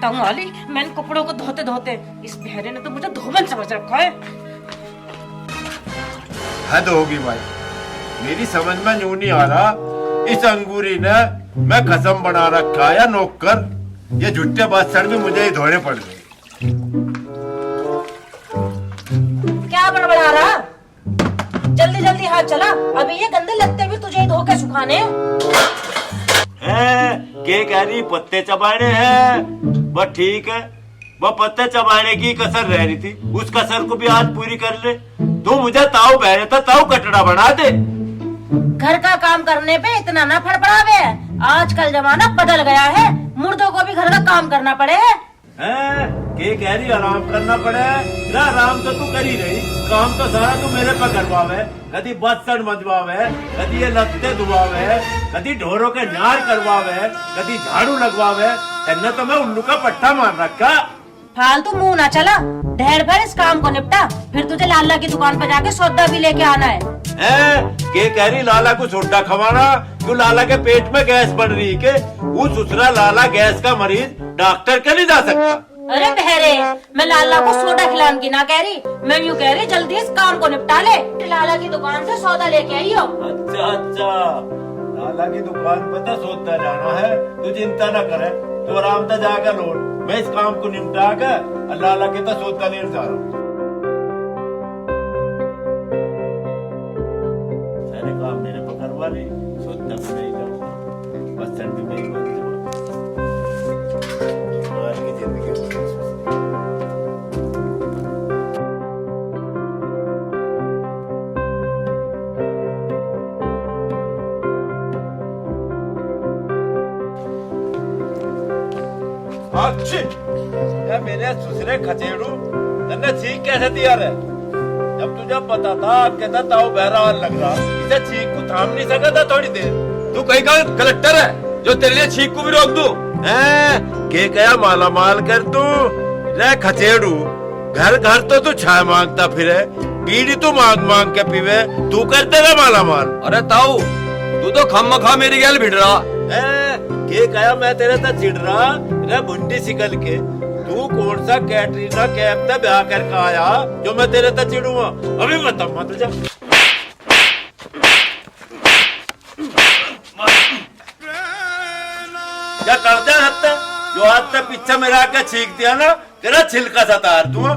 बताऊं आली, मैं इन कपड़ों को धोते धोते इस बहरे ने तो मुझे धोबन समझ रखा है। हद होगी भाई, मेरी समझ में यूं नहीं आ रहा इस अंगूरी ने मैं कसम बना रखा या नौकर, ये झुट्टे बर्तन भी मुझे ही धोने पड़ गए। क्या बड़बड़ा रहा? जल्दी जल्दी हाथ चला, अभी ये गंदे लगते भी तुझे ही धो के सुखाने हैं। के कह रही पत्ते चबाने हैं, बस ठीक है, वो पत्ते चबाने की कसर रह रही थी, उस कसर को भी आज पूरी कर ले। तू मुझे ताऊ बहरे था, ताऊ कटड़ा बना दे। घर का काम करने पे इतना ना फड़फड़ावे, आजकल जमाना बदल गया है, मुर्दों को भी घर का काम करना पड़े है। के कह रही आराम करना पड़े ना? आराम तो तू कर ही रही, काम तो सारा तू मेरे पे करवावे, कदी बर्तन मजवावे, कदी ये लत्ते धुआवे, कदी ढोरों के नार करवावे, कदी झाड़ू लगवावे। तेने तो मैं उल्लू का पट्टा मार रखा। फालतू मुंह ना चला, ढेर भर इस काम को निपटा, फिर तुझे लाला की दुकान पर जाके सौदा भी लेके आना है। के कह रही लाला को सोडा खवाना? क्यों लाला के पेट में गैस बढ़ रही के? वो दूसरा लाला गैस का मरीज डॉक्टर के नहीं जा सकता। अरे बहरे, मैं लाला को सोडा खिलाने की ना कह रही, मैं यूँ कह रही जल्दी इस काम को निपटा ले, लाला की दुकान से सौदा लेके आई हो। अच्छा अच्छा, लाला की दुकान पर तो सौदा जाना है, तू चिंता न करे, तू आराम से जाकर लौट, मैं इस काम को निपटा कर लाला के तो सौदा लेने जा रहा हूँ। सारे काम मेरे पर करवा रही, सौदा में नहीं जाऊंगा, बस चंड भी मेरी बात की जिंदगी। अच्छी या मेरे सुसरे खचेड़ू तन्ने छींक कैसे दिया रे? जब तुझे पता था कहता ताऊ बहरहाल लग रहा, इसे छींक को थाम नहीं सका था थोड़ी देर? तू कहीं का कलेक्टर है जो तेरे लिए छींक को भी रोक दूं? के कया माला माल कर तू रे खचेड़ू? घर घर तो तू छाय मांगता फिरे, बीड़ी तू मांग मांग के पीवे, तू कर देगा माला माल। अरे ताऊ, तू तो खम मेरी गैल भिड़ रहा। के कया मैं तेरे से चिढ़ रहा रे बुंडी सिकल के? तू कौन सा कैटरीना कैफ से ब्याह करके आया जो मैं तेरे से चिढ़ूंगा? अभी बता मत जा। क्या कर दे हत्ता जो आज तक पीछे मेरा आके छींक दिया ना, तेरा छिलका सा तार तू।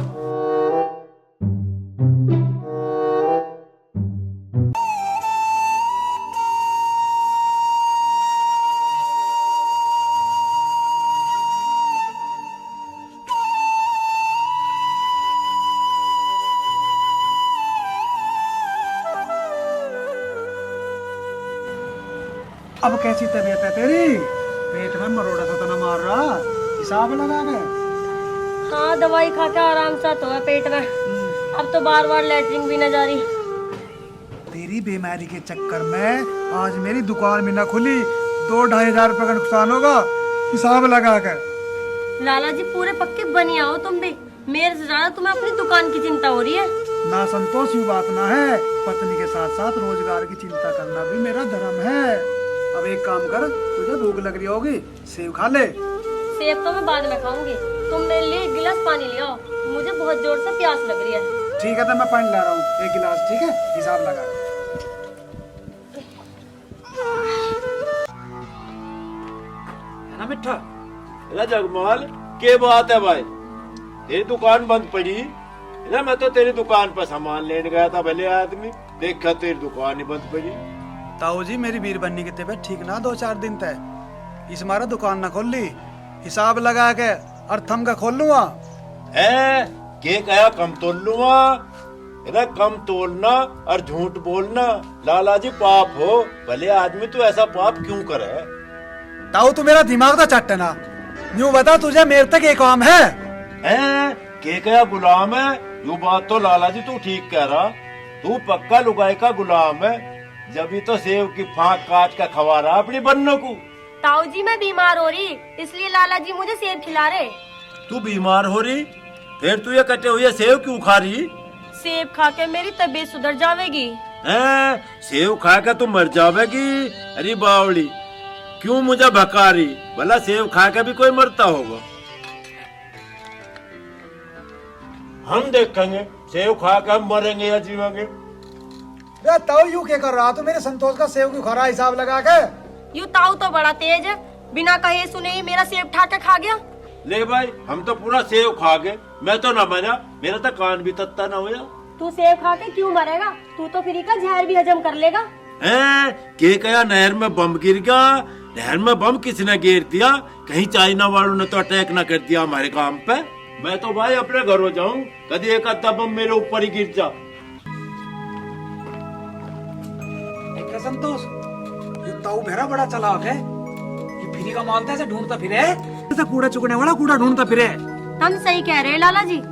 अब कैसी तबीयत है तेरी? पेट में मरोड़ा सा तो न मार रहा, हिसाब लगा के? हाँ, दवाई खा के आराम सा तो है पेट में, अब तो बार बार लैट्रिन भी न जा रही। तेरी बीमारी के चक्कर में आज मेरी दुकान भी ना खुली, 2-2.5 हजार रुपए का नुकसान होगा, हिसाब लगा कर। लाला जी पूरे पक्के बनिया हो तुम भी, मेरे से ज्यादा तुम्हें अपनी दुकान की चिंता हो रही है। ना संतोष की बात ना है, पत्नी के साथ साथ रोजगार की चिंता करना भी मेरा धर्म है। अब एक काम कर, तुझे भूख लग रही होगी, सेब खा ले। सेब तो मैं बाद में खाऊंगी, तुम मेरे लिए 1 गिलास पानी ले आओ, मुझे बहुत जोर से प्यास लग रही है। ठीक है, तो मैं पानी ला रहा हूँ 1 गिलास, ठीक है? हिसाब लगा। है ना मिठा? जगमाल के बात है भाई, तेरी दुकान बंद पड़ी ना? मैं तो तेरी दुकान पर सामान लेने गया था, भले आदमी देखा तेरी दुकान ही बंद पड़ी। ताऊ जी, मेरी बीर बनने की तबीयत ठीक ना 2-4 दिन तक, इस मारा दुकान ना खोल ली, हिसाब लगा के और थम का खोल लूंगा। के कया कम तोल लूंगा? कम तोलना और झूठ बोलना लाला जी पाप हो, भले आदमी तू ऐसा पाप क्यों करे? ताऊ तू मेरा दिमाग तो चट्टना, यूं बता तुझे मेरे तक एक काम है? के कया गुलाम है? यू बात तो लाला जी तू ठीक कह रहा, तू पक्का लुगाई का गुलाम है, जब तो सेव की फांक काट का खवा रहा अपनी बन्नों को। ताऊ जी मैं बीमार हो रही, इसलिए लाला जी मुझे सेब खिला रहे। तू बीमार हो रही, फिर तू ये कटे हुए सेव क्यों खा रही? सेब खा के मेरी तबीयत सुधर जाएगी। सेव खा के तू मर जावेगी? अरे बावली, क्यों मुझे भका रही? भला सेव खा के भी कोई मरता होगा? हम देखेंगे सेव खा के हम मरेंगे या जीवेंगे। अरे ताऊ यूं क्या कर रहा तू मेरे संतोष का सेव क्यों खा रहा हिसाब लगा के? यू ताऊ तो बड़ा तेज है, बिना कहे सुने ही मेरा सेब ठा के खा गया। ले भाई हम तो पूरा सेव खा गए, मैं तो ना मरा, मेरा तो कान भी तत्ता ना होया। तू सेब खा के क्यों मरेगा? तू तो फ्री का जहर भी हजम कर लेगा। के कया नहर में बम गिर गया? नहर में बम किसने गिर दिया? कहीं चाइना वालों ने तो अटैक ना कर दिया हमारे काम पे? मैं तो भाई अपने घर हो जाऊं, कभी एक आधा बम मेरे ऊपर ही गिर जा। क्या संतोष, ये ताऊ मेरा बड़ा चालाक है, ये फ्री का मालता ऐसे ढूंढता फिरे, ऐसा कूड़ा चुगने वाला कूड़ा ढूंढता फिरे। हम सही कह रहे हैं लाला जी।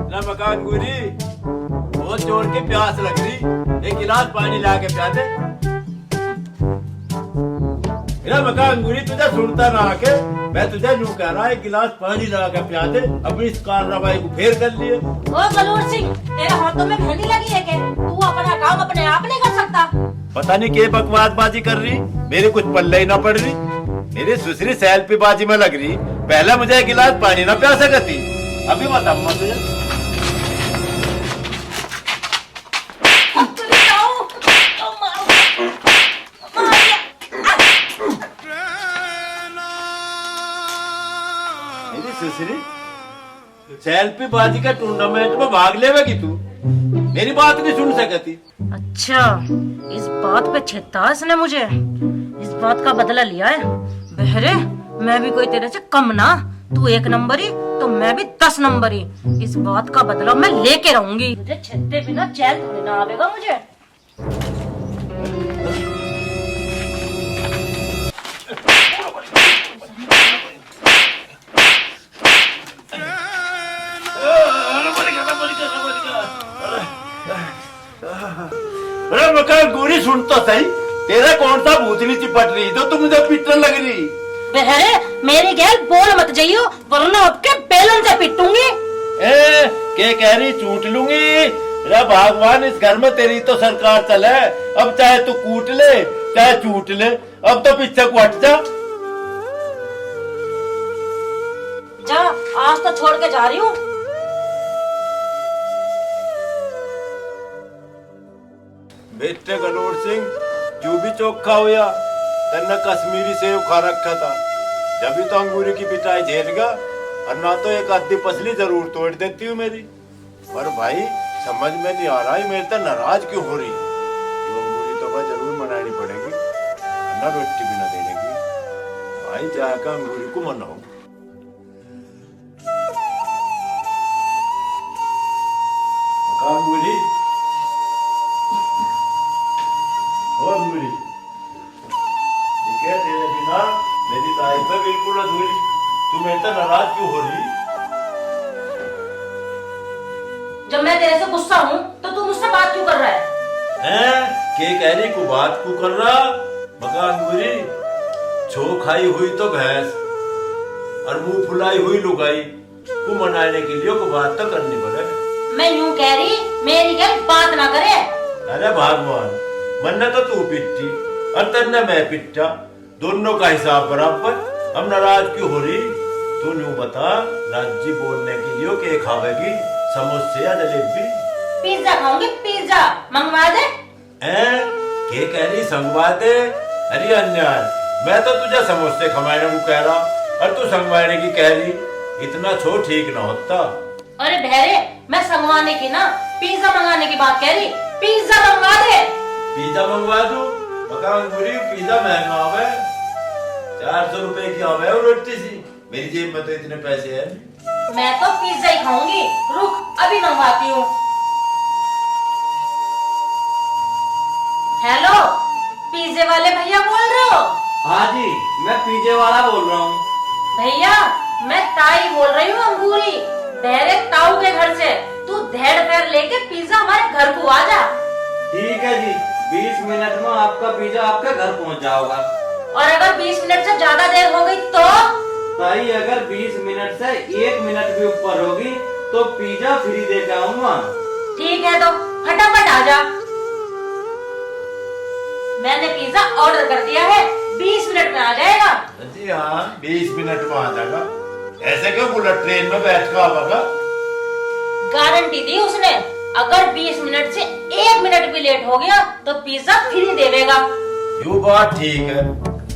ना मकान गुरी, बहुत जोर के प्यास लग रही, एक गिलास पानी ला के पिला दे। मेरा मकान गुरी तुझे सुनता ना आके, मैं तुझे यूं कह रहा, एक गिलास पानी ला के पिला दे, अपनी इस कार्रवाई को फेर कर लिए। ओ गलूर सिंह, तेरे हाथों में मेहंदी लगी है क्या? तू अपना काम अपने आप नहीं कर सकता? पता नहीं क्या बकवासबाजी कर रही, मेरे कुछ पल्ले ही ना पड़ रही, मेरी सुसरी सेल्फी बाजी में लग रही। पहले मुझे एक गिलास पानी ना प्यासा करती, अभी बता तुझे। मेरी सुसरी सेल्फी बाजी का टूर्नामेंट में भाग लेवेगी तू? मेरी बात नहीं सुन सकती। अच्छा, इस बात पे छेता इसने मुझे, इस बात का बदला लिया है। बहरे, मैं भी कोई तेरे से कम ना, तू 1 नंबरी तो मैं भी 10 नंबरी। इस बात का बदला मैं लेके रहूंगी। मुझे छेते बिना चैन थोड़ी ना आवेगा मुझे। अरे मकान गोरी सुन तो सही, तेरा कौन सा भूतनी चिपट रही जो तुम मुझे पीटने लग रही? बहरे, मेरी गैल बोल मत जाइयो, वरना आपके बेलन से पीटूंगी। क्या कह रही? चूट लूंगी। अरे भगवान, इस घर में तेरी तो सरकार चले, अब चाहे तू कूट ले चाहे चूट ले, अब तो पीछे को हट जा। जा, आज तो छोड़ के जा रही हूँ। बेटे गलोर सिंह, जो भी चोखा हुआ, तेने कश्मीरी सेव खा रखा था, जब भी तो अंगूरी की पिटाई झेलेगा, और ना तो एक आधी पसली जरूर तोड़ देती हूँ मेरी। पर भाई समझ में नहीं आ रहा है मेरे तो नाराज क्यों हो रही? ये अंगूरी तो भाई जरूर मनानी पड़ेगी, वरना रोटी भी ना देगी। भाई जाकर अंगूरी को मनाओ। अंगूरी, ओ अंगूरी, ठीक है, तेरे बिना मेरी लाइफ है बिल्कुल अधूरी। तू मेरे से नाराज क्यों हो रही? जब मैं तेरे से गुस्सा हूँ तो तू मुझसे बात क्यों कर रहा है? के कह रही को बात क्यों कर रहा? मकान गुरी, छो खाई हुई तो भैंस और मुंह फुलाई हुई लुगाई को मनाने के लिए को बात तो करनी पड़े। मैं यूं कह रही, मेरी क्या बात ना करे। अरे भगवान, मन्ने तो तू पिट्टी और तन्ने मैं पिट्टा, दोनों का हिसाब बराबर। अब नाराज क्यों हो रही? तू न्यू बता, राज्य बोलने के लिए क्या खावेगी, समोसे या जलेबी? पिज्जा खाऊंगी, पिज्जा मंगवा दे। क्या कह रही? संगवा दे? अरे अन्याय, मैं तो तुझे समोसे खवाने को कह रहा और तू संगवाने की कह रही, इतना छो ठीक ना होता। अरे बहरे, मैं संगवाने की ना, पिज्जा मंगाने की बात कह रही। पिज्जा मंगवा दे। पिज्जा मंगवा दूं? मकान गुरी, पिज्जा महंगा आवे, 400 रुपए की आवे और रोटी सी, मेरी जेब में तो इतने पैसे हैं। मैं तो पिज्जा ही खाऊंगी, रुक अभी मंगवाती हूँ। हेलो, पिज्जे वाले भैया बोल रहे हो? हाँ जी, मैं पिज्जे वाला बोल रहा हूँ। भैया, मैं ताई बोल रही हूँ, अंगूरी, बहरे ताऊ के घर से। तू धेड़ पैर लेके पिज्जा हमारे घर को आ जा। ठीक है जी, 20 मिनट में आपका पिज्जा आपके घर पहुंच जाएगा। और अगर 20 मिनट से ज्यादा देर हो गई तो? भाई अगर 20 मिनट से 1 मिनट भी ऊपर होगी तो पिज्जा फ्री दे के आऊंगा। ठीक है तो फटाफट आ जा। मैंने पिज्जा ऑर्डर कर दिया है, 20 मिनट में आ जाएगा। जी हाँ, 20 मिनट में आ जाएगा। ऐसे क्यों बोला, ट्रेन में बैठ कर आवागा? गारंटी दी उसने, अगर 20 मिनट से 1 मिनट भी लेट हो गया तो पिज्जा फ्री देगा। यू बात ठीक है,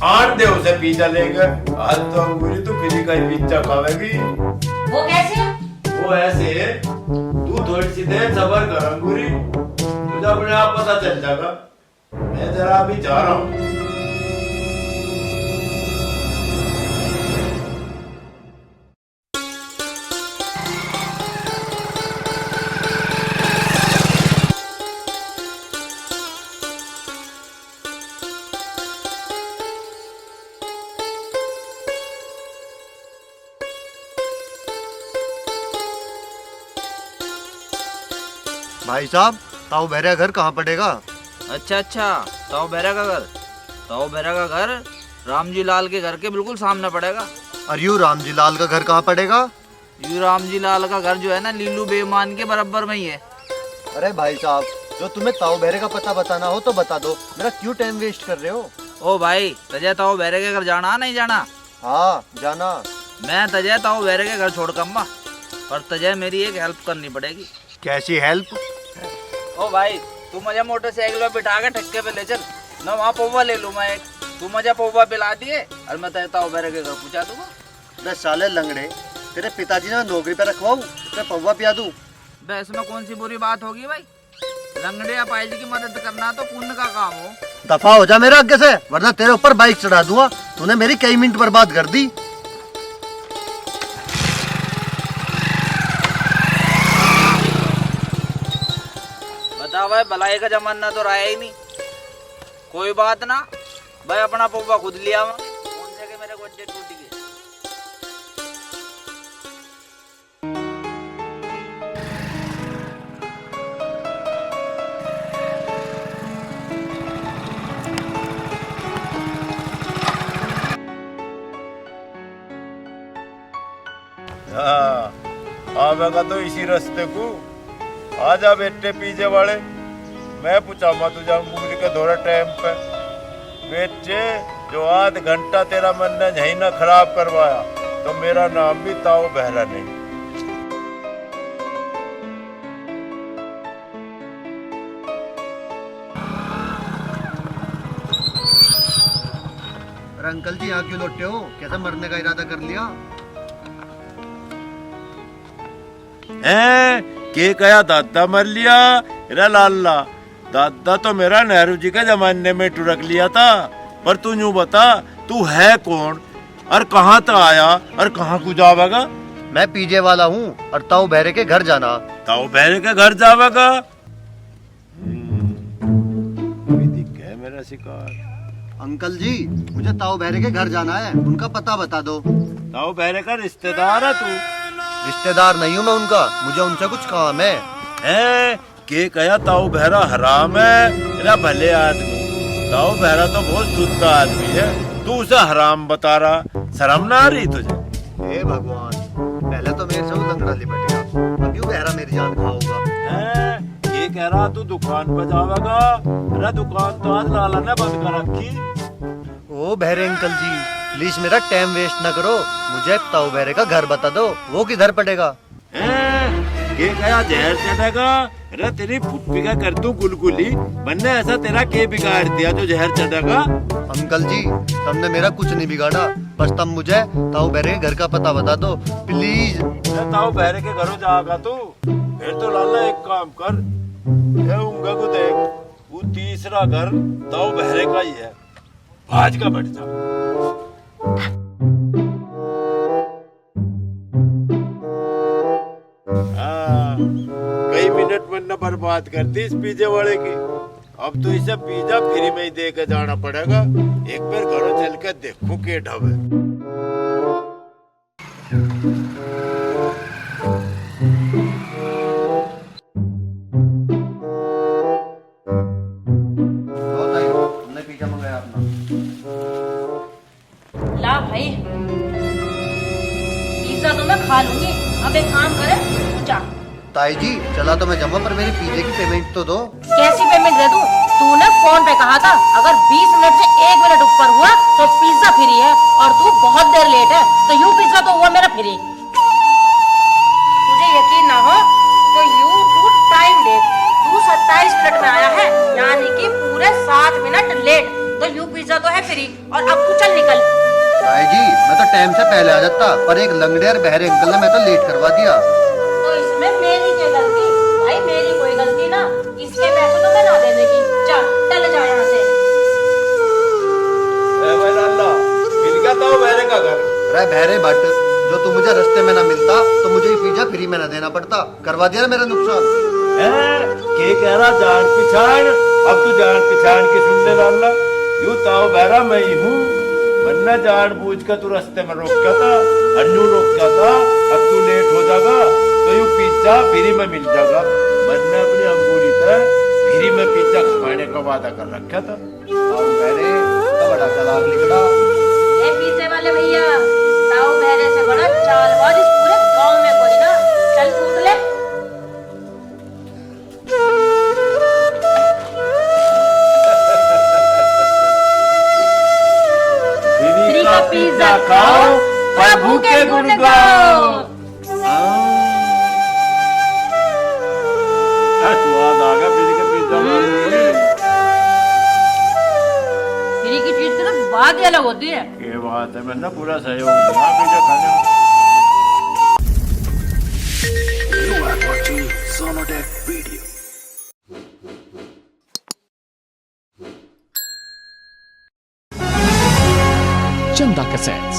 आठ दे उसे पिज्जा लेकर। आज तो अंगूरी तू फ्री का ही पिज्जा खावेगी। वो कैसे? वो ऐसे, तू थोड़ी सी देर सबर कर अंगूरी, तुझे अपने आप पता चल जाएगा। मैं जरा अभी जा रहा हूँ। भाई साहब, ताऊ बहरा घर कहाँ पड़ेगा? अच्छा, ताऊ बेरा का घर। ताऊ बेरा का घर रामजी लाल के घर के बिल्कुल सामने पड़ेगा। और यू रामजी लाल का घर कहाँ पड़ेगा? यू रामजी लाल का घर जो है ना, लीलू बेईमान के बराबर में ही है। अरे भाई साहब, जो तुम्हें ताऊ बहरे का पता बताना हो तो बता दो, मेरा क्यों टाइम वेस्ट कर रहे हो? ओ भाई, तजय ताऊ बेरे के घर जाना नहीं जाना? हाँ जाना। मैं तजय ताऊ बेरे के घर छोड़ कम्मा, पर तजय मेरी एक हेल्प करनी पड़ेगी। कैसी हेल्प? ओ भाई, तू मुझे मोटरसाइकिल पे बिठा के ठक्के पे ले चल, मैं वहाँ पौवा ले लूँ मैं एक। तू मुझे पौवा पिला दिए और मैं तजय ताऊ बेरे के घर पहुँचा दूंगा। 10 साले लंगड़े, तेरे पिताजी ने नौकरी पे रखवाऊं, तो पौवा पिया दूं? बे, इसमें कौन सी बुरी बात होगी भाई? लंगड़े या पाइज की मदद करना तो पुण्य का काम हो। दफा हो जा मेरे आगे से, वरना तेरे ऊपर बाइक चढ़ा दूंगा। तूने मेरी कई मिनट बर्बाद कर दी। बता भाई, भलाई का जमाना तो रहा ही नहीं। कोई बात ना भाई, अपना पौवा खुद लिया कौन से के मेरे गोड्डे टूट गए। हाँ, आवेगा तो इसी रास्ते को। आजा बेटे पिज्जे वाले, मैं पूछाऊंगा तुझे अंगूरी के दौरे टाइम पे। बेटे, जो आध घंटा तेरा मन ने यही ना खराब करवाया, तो मेरा नाम भी ताऊ बहरा नहीं। अरे अंकल जी, यहाँ क्यों लौटे हो? कैसे मरने का इरादा कर लिया? के कया दादा मर लिया? रे लाला, दादा तो मेरा नेहरू जी के जमाने में टुरक लिया था। पर तू यूं बता, तू है कौन और कहाँ तक आया और कहाँ को जावेगा? मैं पीजे वाला हूँ और ताऊ बहरे के घर जाना। ताऊ बहरे के घर जावेगा? अभी दिख गया मेरा शिकार। अंकल जी, मुझे ताऊ बहरे के घर जाना है, उनका पता बता दो। ताऊ बहरे का रिश्तेदार है तू? रिश्तेदार नहीं हूँ मैं उनका, मुझे उनसे कुछ काम है। के कया ताऊ बहरा हराम है? ना भले आदमी, ताऊ बहरा तो बहुत शुद्ध आदमी है, तू उसे हराम बता रहा। शर्म ना आ रही तुझे? हे भगवान, पहले तो मेरे से वो लंगड़ा लिपटेगा, अब यूं बहरा मेरी जान खाओगा। ये कह रहा तू दुकान पे जावेगा? अरे दुकान तो आज लाला ने बंद कर रखी। ओ बहरे अंकल जी, प्लीज मेरा टाइम वेस्ट ना करो, मुझे ताऊ बहरे का घर बता दो, वो किधर पड़ेगा? ये कया जहर चढ़ेगा? अरे तेरी फुप्पी का कर दूं गुलगुली, वरना ऐसा तेरा के बिगाड़ दिया जो जहर चढ़ेगा? अंकल जी, तुमने मेरा कुछ नहीं बिगाड़ा, बस तुम मुझे ताऊ बहरे के घर का पता बता दो प्लीज। ताऊ बहरे के घरों जाएगा तू? फिर तो लाला एक काम कर, उंगा को देख, वो तीसरा घर ताऊ बहरे का ही है, भाज का बैठ जा। कई मिनट वरना बर्बाद करती इस पिज्जे वाले की। अब तो इसे पिज्जा फ्री में ही दे के जाना पड़ेगा। एक बार घरों चल के देखूं के ढाबे। मैं खा लूंगी। अब एक काम करे, जा। ताई जी चला तो मैं जमा, पर मेरी पिज्जे की पेमेंट तो दो। कैसी पेमेंट दे दूं? तूने फोन पे कहा था अगर 20 मिनट से 1 मिनट ऊपर हुआ तो पिज्जा फ्री है, और तू बहुत देर लेट है तो यूं पिज्जा तो हुआ मेरा फ्री। तुझे यकीन ना हो तो यू टू टाइम देख, तू 27 मिनट में आया है, यानी कि पूरे 7 मिनट लेट, तो यू पिज्जा तो है फ्री। और अब तू चल निकल। ताई जी मैं तो टाइम से पहले आ जाता, पर एक लंगड़े और बहरे अंकल ने मैं तो लेट करवा दिया। तो इसमें मेरी क्या गलती? भाई मेरी कोई गलती ना, इसके पैसे तो मैं ना देने की। चल जा यहाँ से। मिल गया ताऊ बहरे का घर। अरे बहरे भट्ट, जो तू मुझे रास्ते में ना मिलता तो मुझे ही पिज्जा फ्री में ना देना पड़ता। करवा दिया ना मेरा नुकसान। के कह रहा जान पिछाड़, अब तू जान पिछाड़ के सुन ले लाला। यूं ताऊ बहरा मैं ही हूँ, वरना जान बूझ कर तू रास्ते में रोका था, अन्नू रोका था। अब तू लेट हो जाएगा तो यूं पिज्जा फ्री में मिल जाएगा, वरना अपनी अंगूरी तक फ्री में पिज्जा खाने का वादा कर रखा था। ताऊ बहरे तो बड़ा चालाक निकला। ए पिज्जे वाले भैया, ताऊ बहरे से बड़ा चालबाज इस पूरे गांव में कोई ना। चल कूद ले। फ्री का पिज्जा खाओ, प्रभु के गुण गाओ। स्वाद आ गया फ्री के पिज्जा में। फ्री की चीज तो बात ही अलग होती है। ये बात है, मैंने पूरा सहयोग दिया पिज्जा खाने में। Chanda Cassettes.